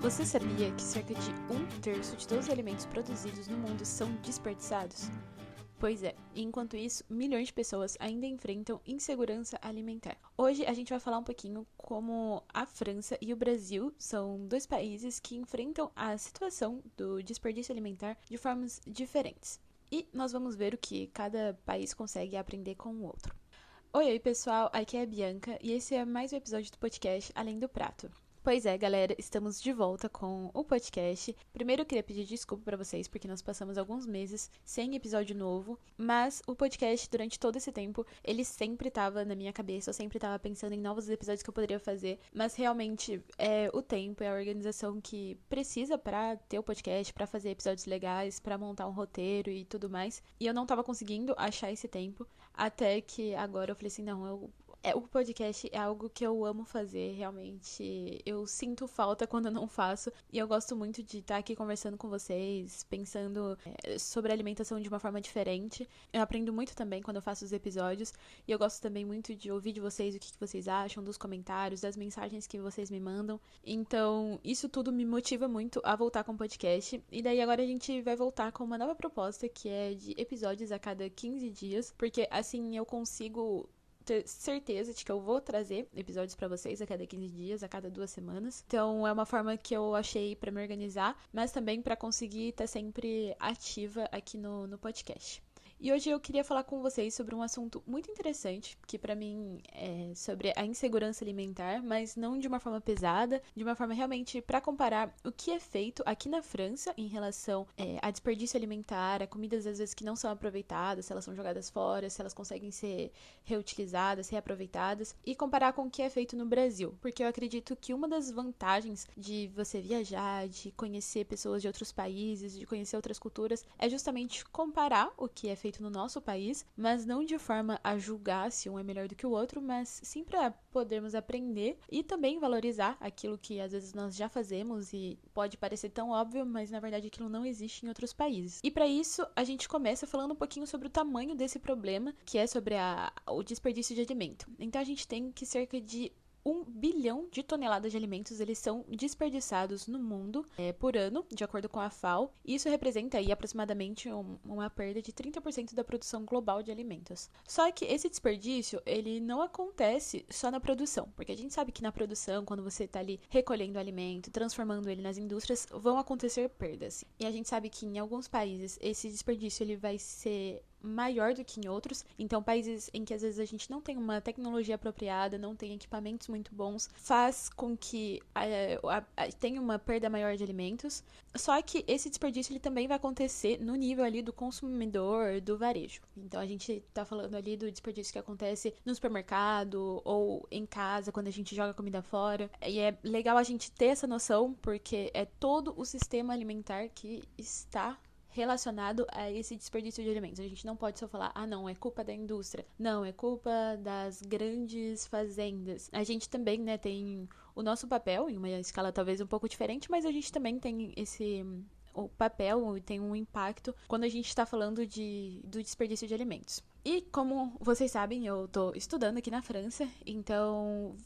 Você sabia que cerca de 1/3 de todos os alimentos produzidos no mundo são desperdiçados? Pois é, e enquanto isso, milhões de pessoas ainda enfrentam insegurança alimentar. Hoje a gente vai falar um pouquinho como a França e o Brasil são dois países que enfrentam a situação do desperdício alimentar de formas diferentes. E nós vamos ver o que cada país consegue aprender com o outro. Oi, pessoal, aqui é a Bianca e esse é mais um episódio do podcast Além do Prato. Pois é, galera, estamos de volta com o podcast. Primeiro eu queria pedir desculpa pra vocês, porque nós passamos alguns meses sem episódio novo, mas o podcast, durante todo esse tempo, ele sempre tava na minha cabeça, eu sempre tava pensando em novos episódios que eu poderia fazer, mas realmente é o tempo, é a organização que precisa pra ter o podcast, pra fazer episódios legais, pra montar um roteiro e tudo mais, e eu não tava conseguindo achar esse tempo, até que agora eu falei assim, não, o podcast é algo que eu amo fazer, realmente. Eu sinto falta quando eu não faço. E eu gosto muito de estar aqui conversando com vocês, pensando sobre alimentação de uma forma diferente. Eu aprendo muito também quando eu faço os episódios. E eu gosto também muito de ouvir de vocês o que vocês acham, dos comentários, das mensagens que vocês me mandam. Então, isso tudo me motiva muito a voltar com o podcast. E daí agora a gente vai voltar com uma nova proposta, que é de episódios a cada 15 dias. Porque assim eu consigo ter certeza de que eu vou trazer episódios pra vocês a cada 15 dias, a cada 2 semanas. Então é uma forma que eu achei pra me organizar, mas também pra conseguir estar sempre ativa aqui no podcast. E hoje eu queria falar com vocês sobre um assunto muito interessante, que pra mim é sobre a insegurança alimentar, mas não de uma forma pesada, de uma forma realmente pra comparar o que é feito aqui na França em relação a desperdício alimentar, a comidas às vezes que não são aproveitadas, se elas são jogadas fora, se elas conseguem ser reutilizadas, reaproveitadas, e comparar com o que é feito no Brasil, porque eu acredito que uma das vantagens de você viajar, de conhecer pessoas de outros países, de conhecer outras culturas, é justamente comparar o que é feito no nosso país, mas não de forma a julgar se um é melhor do que o outro, mas sim para podermos aprender e também valorizar aquilo que às vezes nós já fazemos e pode parecer tão óbvio, mas na verdade aquilo não existe em outros países. E para isso, a gente começa falando um pouquinho sobre o tamanho desse problema, que é sobre o desperdício de alimento. Então a gente tem que cerca de 1 bilhão de toneladas de alimentos eles são desperdiçados no mundo por ano, de acordo com a FAO. Isso representa aí aproximadamente uma perda de 30% da produção global de alimentos. Só que esse desperdício, ele não acontece só na produção, porque a gente sabe que na produção, quando você está ali recolhendo o alimento, transformando ele nas indústrias, vão acontecer perdas. E a gente sabe que em alguns países esse desperdício ele vai ser maior do que em outros, então países em que às vezes a gente não tem uma tecnologia apropriada, não tem equipamentos muito bons, faz com que tenha uma perda maior de alimentos, só que esse desperdício ele também vai acontecer no nível ali do consumidor, do varejo. Então a gente tá falando ali do desperdício que acontece no supermercado ou em casa, quando a gente joga comida fora, e é legal a gente ter essa noção, porque é todo o sistema alimentar que está relacionado a esse desperdício de alimentos. A gente não pode só falar, não, é culpa da indústria. Não, é culpa das grandes fazendas. A gente também, né, tem o nosso papel, em uma escala talvez um pouco diferente, mas a gente também tem o papel tem um impacto quando a gente está falando do desperdício de alimentos. E como vocês sabem, eu tô estudando aqui na França, então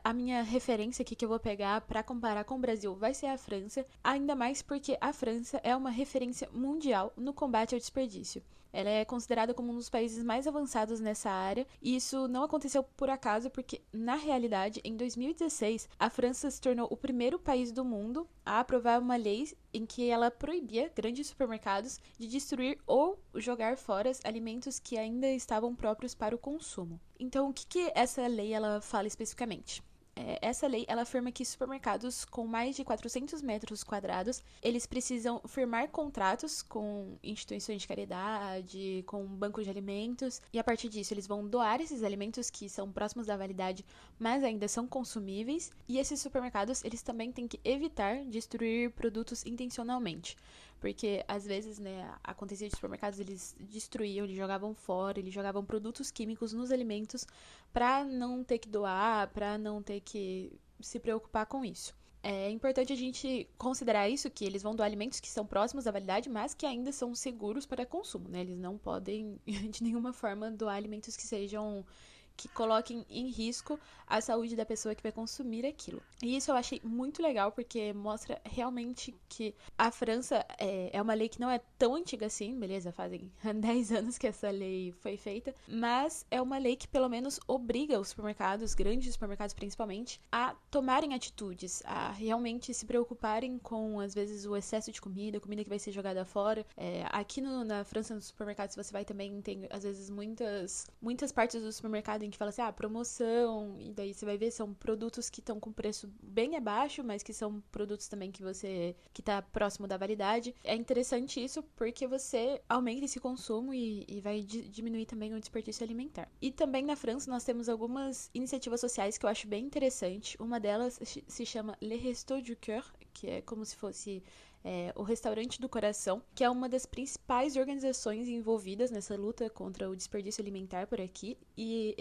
a minha referência aqui que eu vou pegar para comparar com o Brasil vai ser a França, ainda mais porque a França é uma referência mundial no combate ao desperdício. Ela é considerada como um dos países mais avançados nessa área, e isso não aconteceu por acaso, porque, na realidade, em 2016, a França se tornou o primeiro país do mundo a aprovar uma lei em que ela proibia grandes supermercados de destruir ou jogar fora alimentos que ainda estavam próprios para o consumo. Então, o que essa lei ela fala especificamente? Essa lei ela afirma que supermercados com mais de 400 metros quadrados, eles precisam firmar contratos com instituições de caridade, com bancos de alimentos, e a partir disso eles vão doar esses alimentos que são próximos da validade, mas ainda são consumíveis, e esses supermercados eles também têm que evitar destruir produtos intencionalmente. Porque às vezes, né, acontecia de supermercados, eles destruíam, eles jogavam fora, eles jogavam produtos químicos nos alimentos para não ter que doar, para não ter que se preocupar com isso. É importante a gente considerar isso, que eles vão doar alimentos que são próximos da validade, mas que ainda são seguros para consumo, né? Eles não podem, de nenhuma forma, doar alimentos que sejam que coloquem em risco a saúde da pessoa que vai consumir aquilo. E isso eu achei muito legal, porque mostra realmente que a França é uma lei que não é tão antiga assim, beleza, fazem 10 anos que essa lei foi feita, mas é uma lei que pelo menos obriga os supermercados, grandes supermercados principalmente, a tomarem atitudes, a realmente se preocuparem com, às vezes, o excesso de comida que vai ser jogada fora. Aqui na França, nos supermercados, você vai também, tem, às vezes, muitas partes do supermercado em que fala assim, promoção, e daí você vai ver, são produtos que estão com preço bem abaixo, mas que são produtos também que tá próximo da validade. É interessante isso, porque você aumenta esse consumo e vai diminuir também o desperdício alimentar. E também na França, nós temos algumas iniciativas sociais que eu acho bem interessante. Uma delas se chama Les Restos du Cœur, que é como se fosse o Restaurante do Coração, que é uma das principais organizações envolvidas nessa luta contra o desperdício alimentar por aqui. E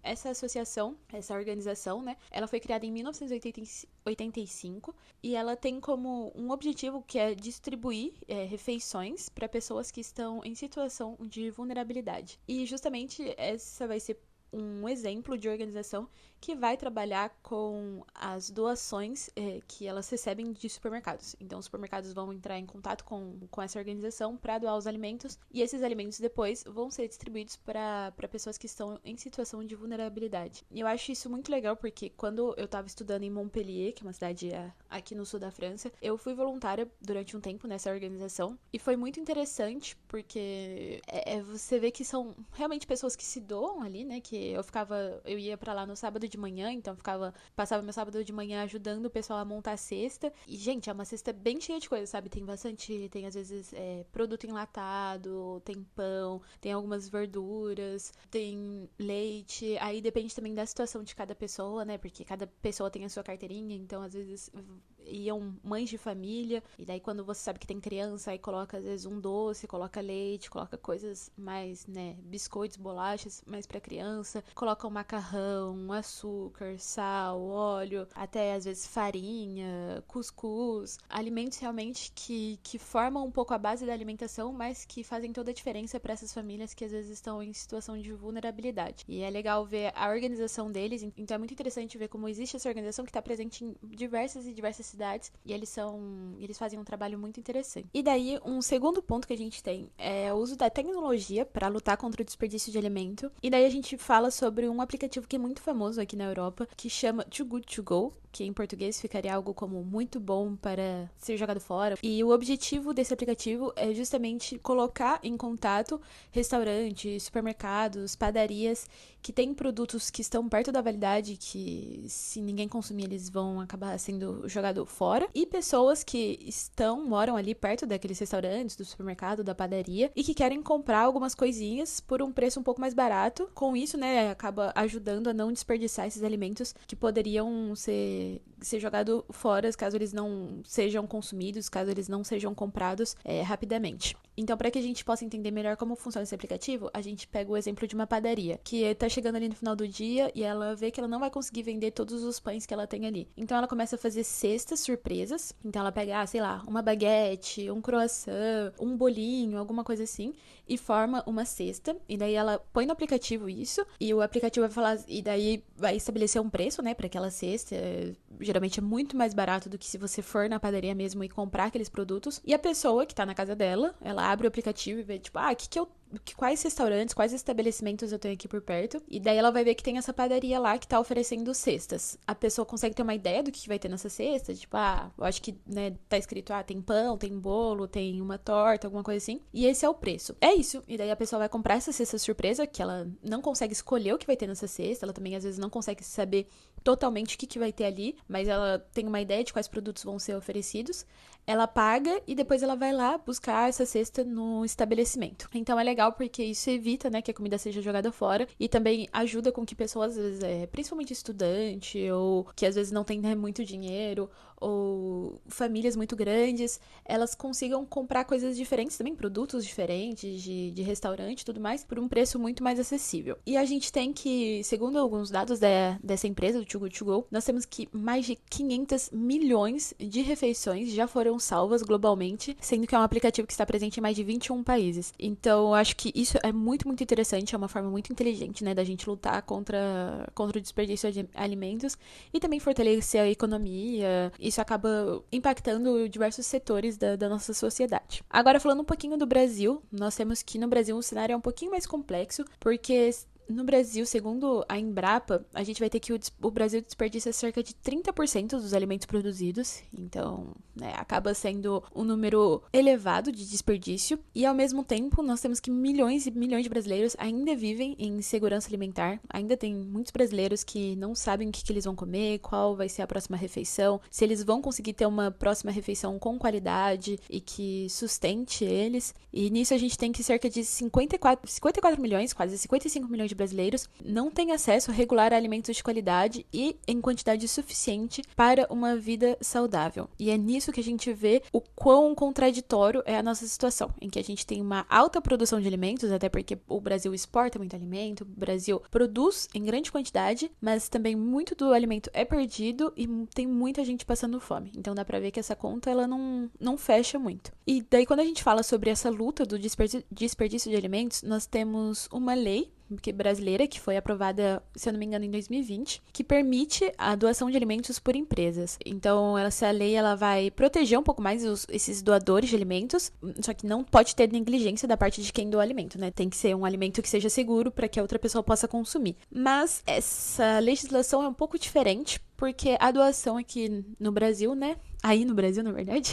essa associação, essa organização, né, ela foi criada em 1985 e ela tem como um objetivo que é distribuir refeições para pessoas que estão em situação de vulnerabilidade. E justamente essa vai ser um exemplo de organização que vai trabalhar com as doações que elas recebem de supermercados. Então, os supermercados vão entrar em contato com essa organização para doar os alimentos, e esses alimentos depois vão ser distribuídos para pessoas que estão em situação de vulnerabilidade. E eu acho isso muito legal, porque quando eu estava estudando em Montpellier, que é uma cidade aqui no sul da França, eu fui voluntária durante um tempo nessa organização, e foi muito interessante, porque você vê que são realmente pessoas que se doam ali, né, que eu ia para lá no sábado de manhã, então passava meu sábado de manhã ajudando o pessoal a montar a cesta. E, gente, é uma cesta bem cheia de coisa, sabe? Tem às vezes produto enlatado, tem pão, tem algumas verduras, tem leite. Aí depende também da situação de cada pessoa, né? Porque cada pessoa tem a sua carteirinha, então às vezes iam mães de família, e daí quando você sabe que tem criança, aí coloca às vezes um doce, coloca leite, coloca coisas mais, né, biscoitos, bolachas, mais pra criança, coloca um macarrão, um açúcar, sal, óleo, até às vezes farinha, cuscuz, alimentos realmente que formam um pouco a base da alimentação, mas que fazem toda a diferença para essas famílias que às vezes estão em situação de vulnerabilidade. E é legal ver a organização deles, então é muito interessante ver como existe essa organização que está presente em diversas cidades, e eles fazem um trabalho muito interessante. E daí, um segundo ponto que a gente tem é o uso da tecnologia para lutar contra o desperdício de alimento. E daí a gente fala sobre um aplicativo que é muito famoso aqui na Europa, que chama Too Good To Go, que em português ficaria algo como muito bom para ser jogado fora. E o objetivo desse aplicativo é justamente colocar em contato restaurantes, supermercados, padarias que têm produtos que estão perto da validade, que se ninguém consumir eles vão acabar sendo jogados fora, e pessoas que moram ali perto daqueles restaurantes, do supermercado, da padaria, e que querem comprar algumas coisinhas por um preço um pouco mais barato. Com isso, né, acaba ajudando a não desperdiçar esses alimentos que poderiam ser jogados fora caso eles não sejam consumidos, caso eles não sejam comprados rapidamente. Então, para que a gente possa entender melhor como funciona esse aplicativo, a gente pega o exemplo de uma padaria, que tá chegando ali no final do dia e ela vê que ela não vai conseguir vender todos os pães que ela tem ali. Então, ela começa a fazer cestas surpresas. Então, ela pega, sei lá, uma baguete, um croissant, um bolinho, alguma coisa assim, e forma uma cesta. E daí, ela põe no aplicativo isso, e o aplicativo vai falar, e daí vai estabelecer um preço, né, para aquela cesta. Geralmente é muito mais barato do que se você for na padaria mesmo e comprar aqueles produtos. E a pessoa que tá na casa dela, ela abre o aplicativo e vê, tipo, quais restaurantes, quais estabelecimentos eu tenho aqui por perto. E daí ela vai ver que tem essa padaria lá que tá oferecendo cestas. A pessoa consegue ter uma ideia do que vai ter nessa cesta. Tipo, eu acho que, né, tá escrito, tem pão, tem bolo, tem uma torta, alguma coisa assim. E esse é o preço. É isso. E daí a pessoa vai comprar essa cesta surpresa, que ela não consegue escolher o que vai ter nessa cesta. Ela também, às vezes, não consegue saber totalmente o que vai ter ali, mas ela tem uma ideia de quais produtos vão ser oferecidos. Ela paga e depois ela vai lá buscar essa cesta no estabelecimento. Então é legal porque isso evita, né, que a comida seja jogada fora, e também ajuda com que pessoas, às vezes, principalmente estudante, ou que às vezes não tem, né, muito dinheiro, ou famílias muito grandes, elas consigam comprar coisas diferentes também, produtos diferentes de restaurante e tudo mais, por um preço muito mais acessível. E a gente tem que, segundo alguns dados dessa empresa, do Too Good To Go, nós temos que mais de 500 milhões de refeições já foram salvas globalmente, sendo que é um aplicativo que está presente em mais de 21 países. Então, eu acho que isso é muito, muito interessante, é uma forma muito inteligente, né, da gente lutar contra o desperdício de alimentos e também fortalecer a economia. Isso acaba impactando diversos setores da nossa sociedade. Agora, falando um pouquinho do Brasil, nós temos que no Brasil o cenário é um pouquinho mais complexo, porque no Brasil, segundo a Embrapa, a gente vai ter que o Brasil desperdiça cerca de 30% dos alimentos produzidos. Então, né, acaba sendo um número elevado de desperdício. E, ao mesmo tempo, nós temos que milhões e milhões de brasileiros ainda vivem em insegurança alimentar. Ainda tem muitos brasileiros que não sabem o que eles vão comer, qual vai ser a próxima refeição, se eles vão conseguir ter uma próxima refeição com qualidade e que sustente eles. E nisso a gente tem que cerca de 54 milhões, quase 55 milhões de brasileiros não têm acesso regular a alimentos de qualidade e em quantidade suficiente para uma vida saudável. E é nisso que a gente vê o quão contraditório é a nossa situação, em que a gente tem uma alta produção de alimentos, até porque o Brasil exporta muito alimento, o Brasil produz em grande quantidade, mas também muito do alimento é perdido e tem muita gente passando fome. Então dá pra ver que essa conta ela não fecha muito. E daí quando a gente fala sobre essa luta do desperdício de alimentos, nós temos uma lei brasileira, que foi aprovada, se eu não me engano, em 2020, que permite a doação de alimentos por empresas. Então, essa lei ela vai proteger um pouco mais esses doadores de alimentos, só que não pode ter negligência da parte de quem doa alimento, né? Tem que ser um alimento que seja seguro para que a outra pessoa possa consumir. Mas essa legislação é um pouco diferente, porque a doação aqui no Brasil, né? Aí no Brasil, na verdade,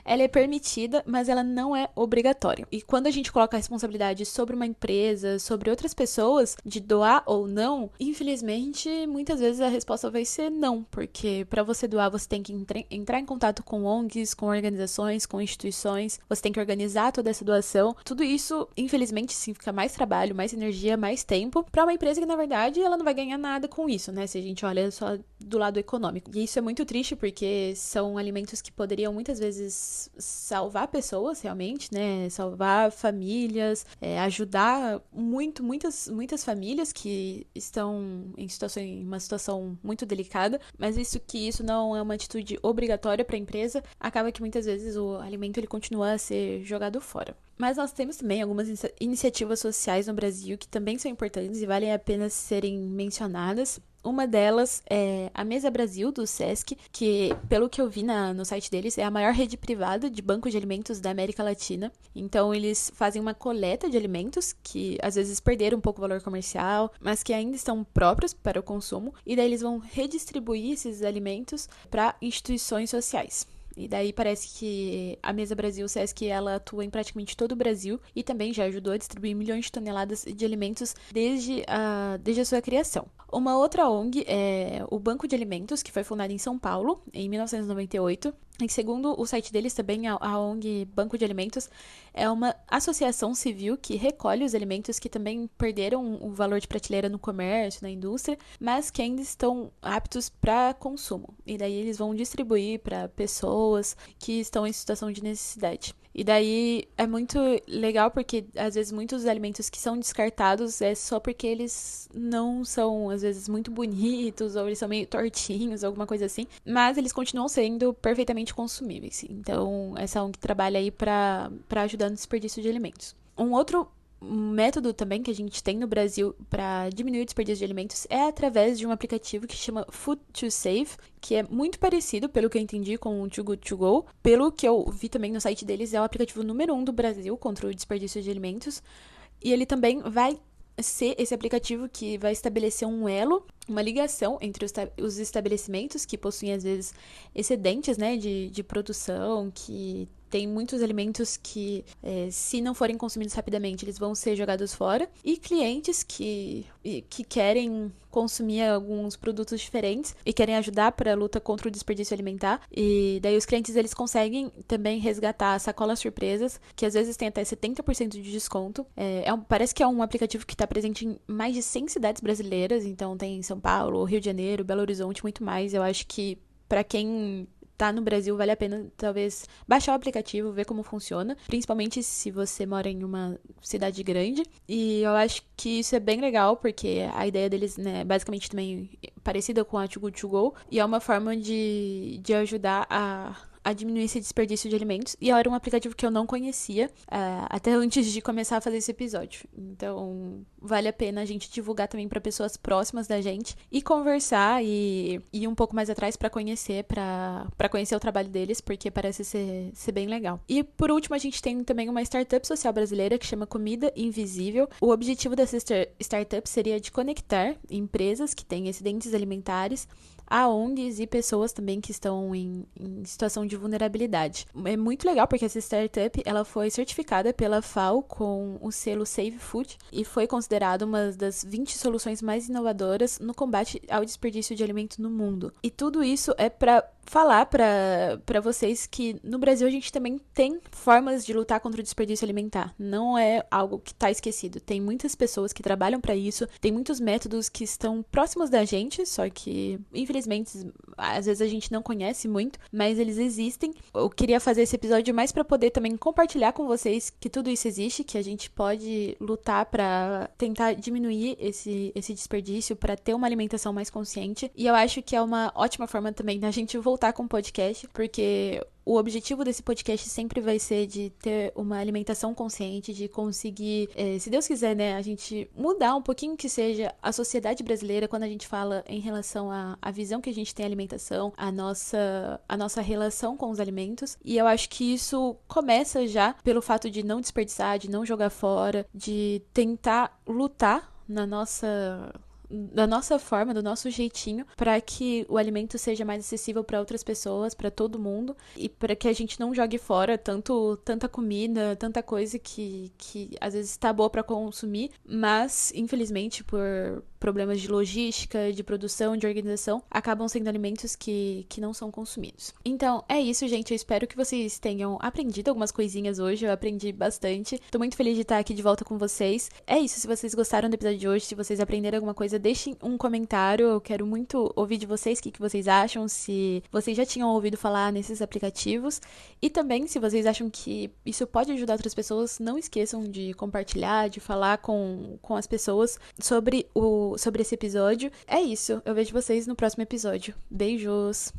ela é permitida, mas ela não é obrigatória. E quando a gente coloca a responsabilidade sobre uma empresa, sobre outras pessoas, de doar ou não, infelizmente, muitas vezes a resposta vai ser não, porque para você doar, você tem que entrar em contato com ONGs, com organizações, com instituições, você tem que organizar toda essa doação. Tudo isso, infelizmente, significa mais trabalho, mais energia, mais tempo, para uma empresa que, na verdade, ela não vai ganhar nada com isso, né? Se a gente olha só do lado econômico. E isso é muito triste, porque são alimentos que poderiam muitas vezes salvar pessoas realmente, né? Salvar famílias, ajudar muitas famílias que estão em uma situação muito delicada, mas isso não é uma atitude obrigatória para a empresa, acaba que muitas vezes o alimento ele continua a ser jogado fora. Mas nós temos também algumas iniciativas sociais no Brasil que também são importantes e valem a pena serem mencionadas. Uma delas é a Mesa Brasil, do Sesc, que, pelo que eu vi no site deles, é a maior rede privada de bancos de alimentos da América Latina. Então, eles fazem uma coleta de alimentos que, às vezes, perderam um pouco o valor comercial, mas que ainda estão próprios para o consumo. E daí eles vão redistribuir esses alimentos para instituições sociais. E daí parece que a Mesa Brasil, o Sesc, ela atua em praticamente todo o Brasil e também já ajudou a distribuir milhões de toneladas de alimentos desde a sua criação. Uma outra ONG é o Banco de Alimentos, que foi fundado em São Paulo, em 1998. E segundo o site deles também, a ONG Banco de Alimentos é uma associação civil que recolhe os alimentos que também perderam o valor de prateleira no comércio, na indústria, mas que ainda estão aptos para consumo. E daí eles vão distribuir para pessoas que estão em situação de necessidade. E daí é muito legal porque, às vezes, muitos alimentos que são descartados é só porque eles não são, às vezes, muito bonitos, ou eles são meio tortinhos, alguma coisa assim. Mas eles continuam sendo perfeitamente consumíveis. Então, essa ONG trabalha aí para ajudar no desperdício de alimentos. Um outro método também que a gente tem no Brasil para diminuir o desperdício de alimentos é através de um aplicativo que chama Food to Save, que é muito parecido, pelo que eu entendi, com o Too Good To Go. Pelo que eu vi também no site deles, é o aplicativo número 1 do Brasil contra o desperdício de alimentos. E ele também vai ser esse aplicativo que vai estabelecer um elo, uma ligação entre os estabelecimentos que possuem, às vezes, excedentes, né, de produção, que tem muitos alimentos que, se não forem consumidos rapidamente, eles vão ser jogados fora, e clientes que querem consumir alguns produtos diferentes e querem ajudar para a luta contra o desperdício alimentar. E daí os clientes eles conseguem também resgatar sacolas surpresas, que às vezes tem até 70% de desconto. Parece que é um aplicativo que está presente em mais de 100 cidades brasileiras, então tem São Paulo, Rio de Janeiro, Belo Horizonte, muito mais. Eu acho que para quem tá no Brasil, vale a pena talvez baixar o aplicativo, ver como funciona, principalmente se você mora em uma cidade grande. E eu acho que isso é bem legal, porque a ideia deles, né, basicamente também parecida com a Too Good To Go, e é uma forma de ajudar a diminuir esse desperdício de alimentos. E era um aplicativo que eu não conhecia até antes de começar a fazer esse episódio. Então, vale a pena a gente divulgar também para pessoas próximas da gente e conversar e ir um pouco mais atrás para conhecer, para conhecer o trabalho deles, porque parece ser bem legal. E por último, a gente tem também uma startup social brasileira que chama Comida Invisível. O objetivo dessa startup seria de conectar empresas que têm excedentes alimentares a ONGs e pessoas também que estão em situação de vulnerabilidade. É muito legal porque essa startup ela foi certificada pela FAO com o selo Save Food e foi considerada uma das 20 soluções mais inovadoras no combate ao desperdício de alimento no mundo. E tudo isso é para falar para vocês que no Brasil a gente também tem formas de lutar contra o desperdício alimentar. Não é algo que está esquecido. Tem muitas pessoas que trabalham para isso, tem muitos métodos que estão próximos da gente, só que infelizmente às vezes a gente não conhece muito, mas eles existem. Eu queria fazer esse episódio mais para poder também compartilhar com vocês que tudo isso existe, que a gente pode lutar para tentar diminuir esse desperdício, para ter uma alimentação mais consciente. E eu acho que é uma ótima forma também da gente voltar com o podcast, porque o objetivo desse podcast sempre vai ser de ter uma alimentação consciente, de conseguir, se Deus quiser, né, a gente mudar um pouquinho que seja a sociedade brasileira quando a gente fala em relação à visão que a gente tem à alimentação, a nossa relação com os alimentos. E eu acho que isso começa já pelo fato de não desperdiçar, de não jogar fora, de tentar lutar da nossa forma, do nosso jeitinho, para que o alimento seja mais acessível para outras pessoas, para todo mundo, e para que a gente não jogue fora tanta comida, tanta coisa que às vezes está boa para consumir, mas infelizmente por problemas de logística, de produção, de organização, acabam sendo alimentos que não são consumidos. Então, é isso, gente. Eu espero que vocês tenham aprendido algumas coisinhas hoje. Eu aprendi bastante. Tô muito feliz de estar aqui de volta com vocês. É isso. Se vocês gostaram do episódio de hoje, se vocês aprenderam alguma coisa, deixem um comentário. Eu quero muito ouvir de vocês o que vocês acham, se vocês já tinham ouvido falar nesses aplicativos. E também, se vocês acham que isso pode ajudar outras pessoas, não esqueçam de compartilhar, de falar com as pessoas sobre esse episódio. É isso. Eu vejo vocês no próximo episódio. Beijos!